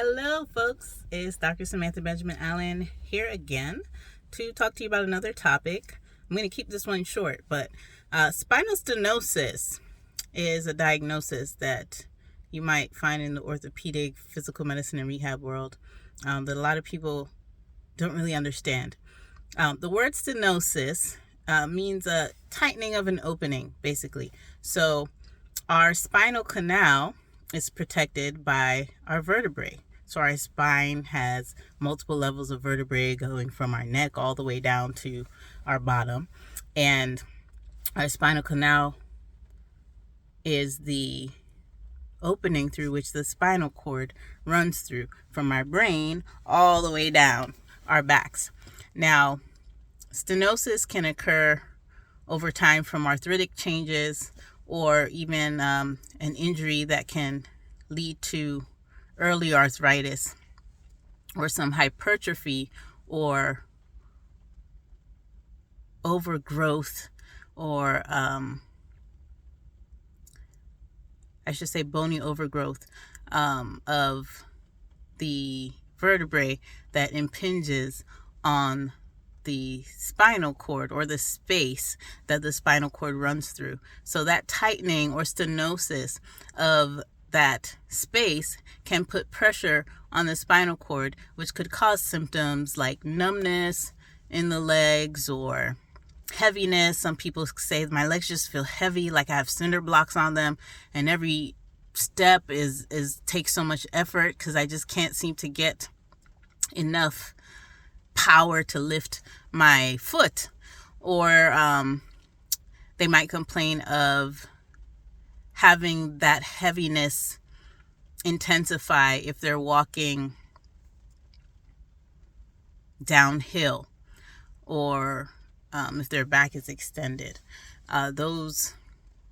Hello, folks. It's Dr. Samantha Benjamin Allen here again to talk to you about another topic. I'm going to keep this one short, but spinal stenosis is a diagnosis that you might find in the orthopedic, physical medicine, and rehab world that a lot of people don't really understand. The word stenosis means a tightening of an opening, basically. So our spinal canal is protected by our vertebrae. So our spine has multiple levels of vertebrae going from our neck all the way down to our bottom. And our spinal canal is the opening through which the spinal cord runs through from our brain all the way down our backs. Now, stenosis can occur over time from arthritic changes or even an injury that can lead to early arthritis or some hypertrophy or overgrowth or bony overgrowth of the vertebrae that impinges on the spinal cord or the space that the spinal cord runs through. So that tightening or stenosis of that space can put pressure on the spinal cord, which could cause symptoms like numbness in the legs or heaviness. Some people say my legs just feel heavy, like I have cinder blocks on them, and every step is takes so much effort because I just can't seem to get enough power to lift my foot. Or they might complain of having that heaviness intensify if they're walking downhill or if their back is extended. Those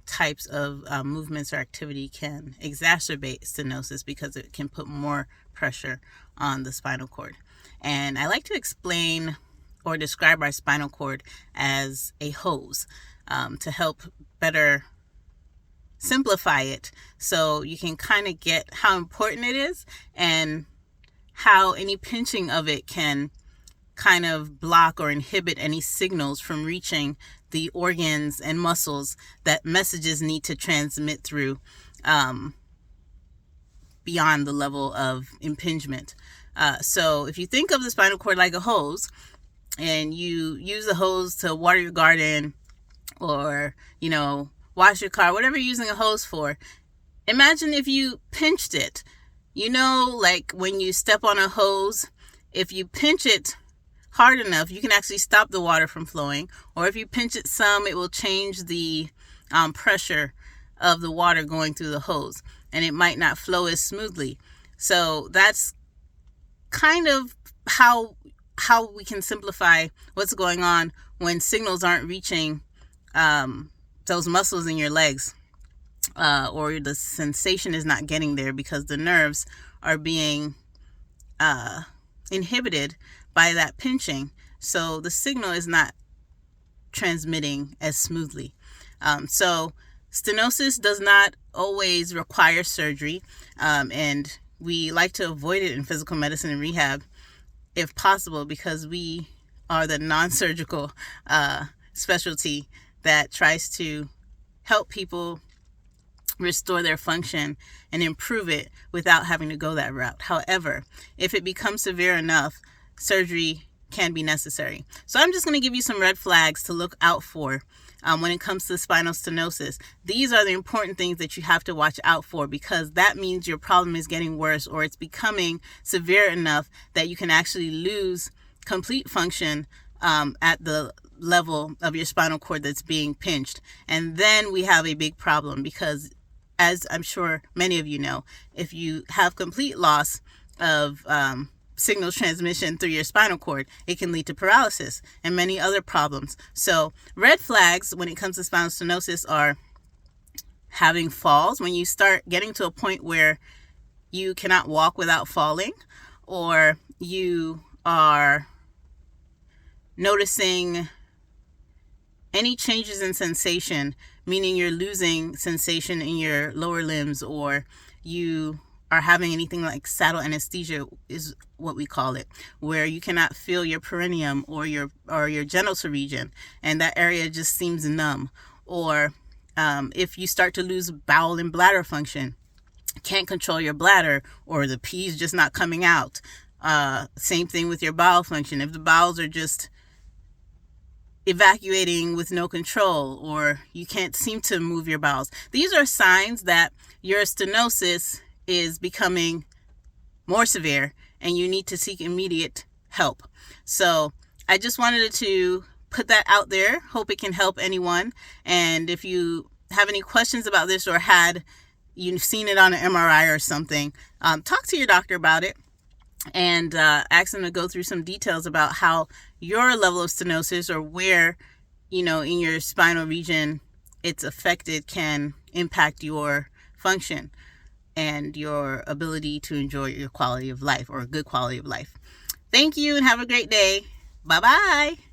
types of movements or activity can exacerbate stenosis because it can put more pressure on the spinal cord. And I like to explain or describe our spinal cord as a hose to help better simplify it so you can kind of get how important it is and how any pinching of it can kind of block or inhibit any signals from reaching the organs and muscles that messages need to transmit through beyond the level of impingement. So if you think of the spinal cord like a hose and you use the hose to water your garden or, wash your car, whatever you're using a hose for, imagine if you pinched it. Like when you step on a hose, if you pinch it hard enough, you can actually stop the water from flowing. Or if you pinch it some, it will change the pressure of the water going through the hose, and it might not flow as smoothly. So that's kind of how we can simplify what's going on when signals aren't reaching those muscles in your legs, or the sensation is not getting there because the nerves are being inhibited by that pinching. So the signal is not transmitting as smoothly. So stenosis does not always require surgery, and we like to avoid it in physical medicine and rehab if possible because we are the non-surgical specialty that tries to help people restore their function and improve it without having to go that route. However, if it becomes severe enough, surgery can be necessary. So I'm just going to give you some red flags to look out for when it comes to spinal stenosis. These are the important things that you have to watch out for because that means your problem is getting worse or it's becoming severe enough that you can actually lose complete function at the level of your spinal cord that's being pinched. And then we have a big problem because, as I'm sure many of you know, if you have complete loss of signal transmission through your spinal cord, it can lead to paralysis and many other problems. So red flags when it comes to spinal stenosis are having falls. When you start getting to a point where you cannot walk without falling, or you are noticing any changes in sensation, meaning you're losing sensation in your lower limbs, or you are having anything like saddle anesthesia, is what we call it, where you cannot feel your perineum or your genital region, and that area just seems numb. Or if you start to lose bowel and bladder function, can't control your bladder, or the pee's just not coming out. Same thing with your bowel function. If the bowels are just evacuating with no control, or you can't seem to move your bowels, these are signs that your stenosis is becoming more severe and you need to seek immediate help. So I just wanted to put that out there. Hope it can help anyone. And if you have any questions about this, or you've seen it on an MRI or something, talk to your doctor about it, and ask them to go through some details about how your level of stenosis, or where, in your spinal region it's affected, can impact your function and your ability to enjoy your quality of life, or a good quality of life. Thank you, and have a great day. Bye-bye.